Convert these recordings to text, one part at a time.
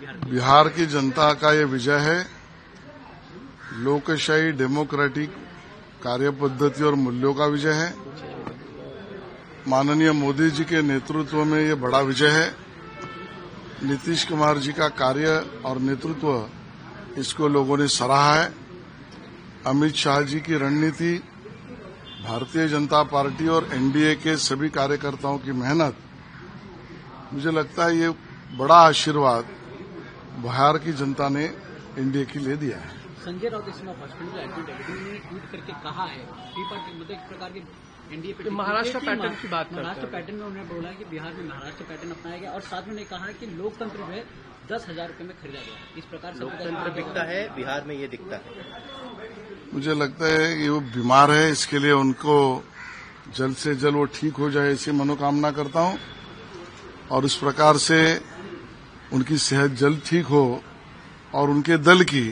बिहार की जनता का ये विजय है। लोकशाही डेमोक्रेटिक कार्य पद्धति और मूल्यों का विजय है। माननीय मोदी जी के नेतृत्व में ये बड़ा विजय है। नीतीश कुमार जी का कार्य और नेतृत्व इसको लोगों ने सराहा है। अमित शाह जी की रणनीति, भारतीय जनता पार्टी और एनडीए के सभी कार्यकर्ताओं की मेहनत, मुझे लगता है ये बड़ा आशीर्वाद बिहार की जनता ने एनडीए के लिए दिया है। संजय राउत इस समय हॉस्पिटल ने ट्वीट करके कहा है मतलब एक प्रकार के एनडीए पे महाराष्ट्र पैटर्न की बात करते हैं। महाराष्ट्र पैटर्न में उन्होंने बोला कि बिहार में महाराष्ट्र पैटर्न अपनाया गया और साथ में उन्होंने कहा कि लोकतंत्र जो है 10,000 रुपये में खरीदा गया। इस प्रकार से लोकतंत्र दिखता है, बिहार में ये दिखता है। मुझे लगता है कि वो बीमार है, इसके लिए उनको जल्द से जल्द वो ठीक हो जाए ऐसी मनोकामना करता हूं और इस प्रकार से उनकी सेहत जल्द ठीक हो और उनके दल की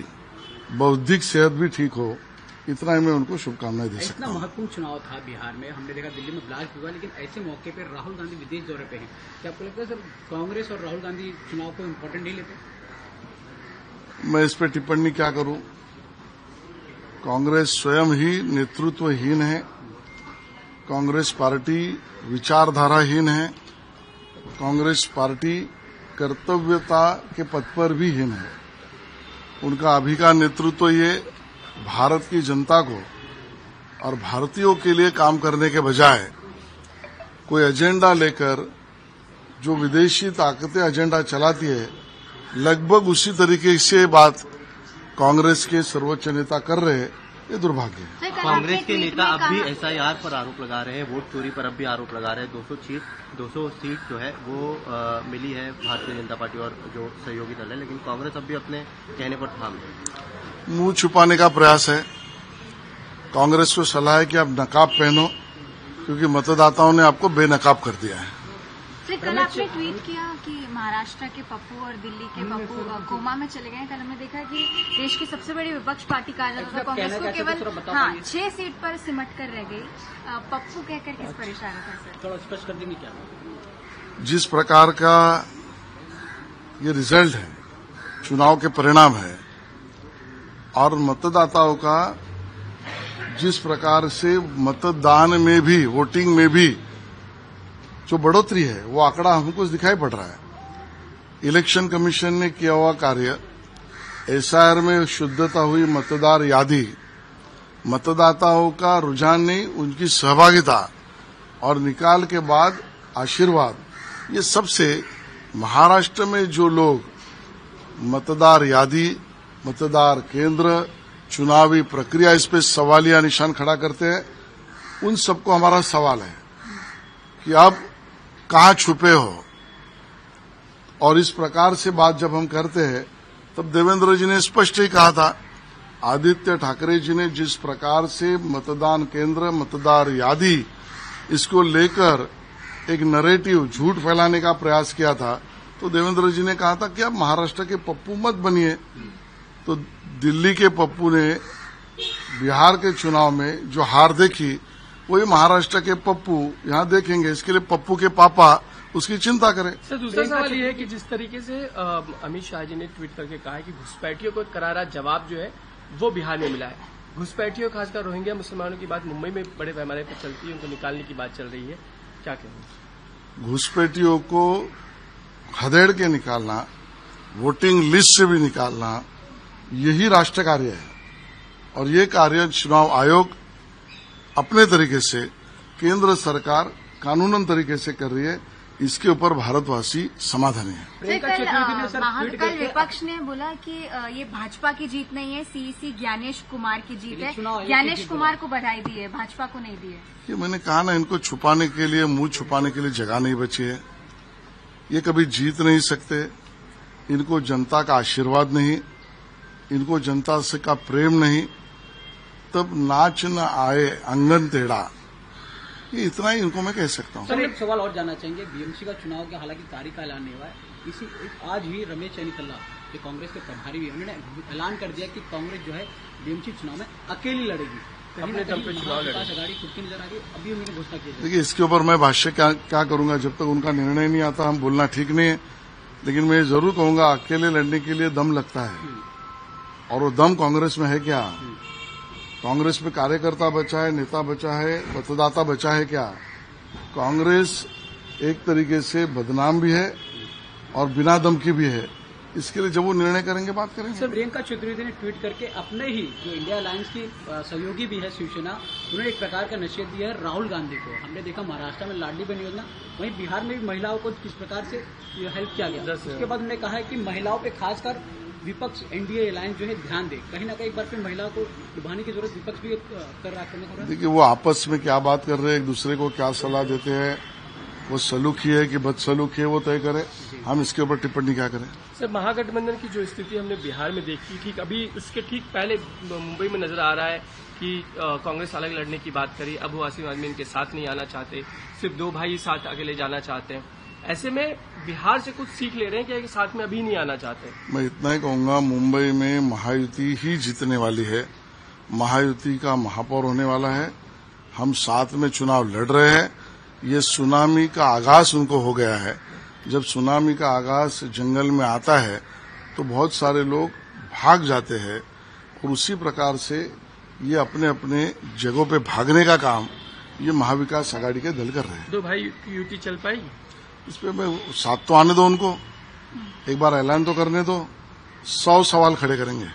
बौद्धिक सेहत भी ठीक हो, इतना ही मैं उनको शुभकामनाएं दे सकता हूं। इतना महत्वपूर्ण चुनाव था बिहार में, हमने देखा दिल्ली में ब्लास्ट हुआ, लेकिन ऐसे मौके पर राहुल गांधी विदेश दौरे पे हैं। क्या आपको लगता है सर कांग्रेस और राहुल गांधी चुनाव को इम्पोर्टेंट नहीं लेते? मैं इस पर टिप्पणी क्या करूं? कांग्रेस स्वयं ही नेतृत्वहीन है। कांग्रेस पार्टी विचारधाराहीन है। कांग्रेस पार्टी कर्तव्यता के पथ पर भी हीन है। उनका अभी का नेतृत्व ये भारत की जनता को और भारतीयों के लिए काम करने के बजाय कोई एजेंडा लेकर जो विदेशी ताकतें एजेंडा चलाती है, लगभग उसी तरीके से बात कांग्रेस के सर्वोच्च नेता कर रहे हैं। ये दुर्भाग्य है। कांग्रेस के नेता अब भी एसआईआर पर आरोप लगा रहे हैं, वोट चोरी पर अब भी आरोप लगा रहे हैं। 200 सीट जो है वो मिली है भारतीय जनता पार्टी और जो सहयोगी दल है, लेकिन कांग्रेस अब भी अपने कहने पर ठाम है। मुंह छुपाने का प्रयास है। कांग्रेस को सलाह है कि आप नकाब पहनो, क्योंकि मतदाताओं ने आपको बेनकाब कर दिया है। कल आपने ट्वीट किया कि महाराष्ट्र के पप्पू और दिल्ली के पप्पू कोमा में चले गए। कल हमने देखा कि देश की सबसे बड़ी विपक्ष पार्टी कहा जाता था कांग्रेस को केवल 6 सीट पर सिमट कर रह गई। पप्पू कहकर किस पर इशारा था सर? थोड़ा स्पष्ट कर देंगे क्या? जिस प्रकार का ये रिजल्ट है, चुनाव के परिणाम है और मतदाताओं का जिस प्रकार से मतदान में भी, वोटिंग में भी जो बढ़ोतरी है, वो आंकड़ा हमको दिखाई पड़ रहा है। इलेक्शन कमीशन ने किया हुआ कार्य, एसआईआर में शुद्धता हुई मतदार यादी, मतदाताओं का रुझान नहीं, उनकी सहभागिता और निकाल के बाद आशीर्वाद, ये सबसे महाराष्ट्र में जो लोग मतदार यादी, मतदार केंद्र, चुनावी प्रक्रिया, इस पे सवालिया निशान खड़ा करते हैं, उन सबको हमारा सवाल है कि आप कहां छुपे हो। और इस प्रकार से बात जब हम करते हैं, तब देवेंद्र जी ने स्पष्ट ही कहा था, आदित्य ठाकरे जी ने जिस प्रकार से मतदान केंद्र, मतदार यादी, इसको लेकर एक नैरेटिव, झूठ फैलाने का प्रयास किया था, तो देवेंद्र जी ने कहा था कि आप महाराष्ट्र के पप्पू मत बनिए। तो दिल्ली के पप्पू ने बिहार के चुनाव में जो हार देखी, वही महाराष्ट्र के पप्पू यहां देखेंगे। इसके लिए पप्पू के पापा उसकी चिंता करें। सर, दूसरा सवाल ये है कि जिस तरीके से अमित शाह जी ने ट्वीट करके कहा है कि घुसपैठियों को करारा जवाब जो है वो बिहार में मिला है। घुसपैठियों, खासकर रोहिंग्या मुसलमानों की बात मुंबई में बड़े पैमाने पर चलती है, उनको निकालने की बात चल रही है, क्या कहेंगे? घुसपैठियों को खदेड़ के निकालना, वोटिंग लिस्ट से भी निकालना, यही राष्ट्र कार्य है। और ये कार्य चुनाव आयोग अपने तरीके से, केंद्र सरकार कानूनन तरीके से कर रही है। इसके ऊपर भारतवासी समाधानी है। कल विपक्ष ने बोला कि ये भाजपा की जीत नहीं है, सीईसी ज्ञानेश कुमार की जीत है। ज्ञानेश कुमार को बधाई दी है, भाजपा को नहीं दी है। ये मैंने कहा ना, इनको छुपाने के लिए, मुंह छुपाने के लिए जगह नहीं बची है। ये कभी जीत नहीं सकते। इनको जनता का आशीर्वाद नहीं, इनको जनता से का प्रेम नहीं, तब नाच न आए आंगन टेढ़ा, ये इतना ही इनको मैं कह सकता हूँ। सर, एक सवाल और जानना चाहेंगे। बीएमसी का चुनाव के हालांकि तारीख का ऐलान नहीं हुआ है, आज ही रमेश चन्नीथल्ला जो कांग्रेस के प्रभारी भी, उन्होंने ऐलान कर दिया कि कांग्रेस जो है बीएमसी चुनाव में अकेली लड़ेगी। अपने दम पे चुनाव लड़ेगी। गाड़ी खुद की नजर आ रही है, अभी उन्होंने घोषणा की। देखिए, इसके ऊपर मैं भाष्य क्या करूंगा, जब तक उनका निर्णय नहीं आता हम बोलना ठीक नहीं है। लेकिन मैं जरूर कहूंगा अकेले लड़ने के लिए दम लगता है, और वो दम कांग्रेस में है क्या? कांग्रेस में कार्यकर्ता बचा है, नेता बचा है, मतदाता बचा है क्या? कांग्रेस एक तरीके से बदनाम भी है और बिना दम की भी है। इसके लिए जब वो निर्णय करेंगे बात करेंगे। सर, प्रियंका चतुर्वेदी ने ट्वीट करके अपने ही जो इंडिया अलायंस की सहयोगी भी है शिवसेना, उन्होंने एक प्रकार का निषेध दिया है राहुल गांधी को। हमने देखा महाराष्ट्र में लाडली बहन योजना, वहीं बिहार में भी महिलाओं को किस प्रकार से हेल्प किया गया। उसके बाद उन्होंने कहा है कि महिलाओं पे खासकर विपक्ष एनडीए अलायंस जो है ध्यान दे, कहीं ना कहीं एक बार फिर महिलाओं को लुभाने की जरूरत विपक्ष भी कर रहा है। देखिए, वो आपस में क्या बात कर रहे हैं, एक दूसरे को क्या सलाह देते हैं, वो सलूकी है कि बदसलूकी है, वो तय करे। हम इसके ऊपर टिप्पणी क्या करें? सर, महागठबंधन की जो स्थिति हमने बिहार में देखी, ठीक अभी उसके ठीक पहले मुंबई में नजर आ रहा है कि कांग्रेस अलग लड़ने की बात करी, अब वो आसिम आदमी इनके साथ नहीं आना चाहते, सिर्फ दो भाई साथ अकेले जाना चाहते हैं। ऐसे में बिहार से कुछ सीख ले रहे हैं कि साथ में अभी नहीं आना चाहते? मैं इतना ही कहूंगा, मुंबई में महायुति ही जीतने वाली है, महायुति का महापौर होने वाला है। हम साथ में चुनाव लड़ रहे हैं। ये सुनामी का आगाज उनको हो गया है। जब सुनामी का आगाज जंगल में आता है तो बहुत सारे लोग भाग जाते हैं, और उसी प्रकार से ये अपने अपने जगहों पे भागने का काम ये महाविकास आघाड़ी के दल कर रहे हैं। दो भाई युति चल पाएगी? इस पे मैं साथ तो आने दो उनको, एक बार ऐलान तो करने दो, 100 सवाल खड़े करेंगे।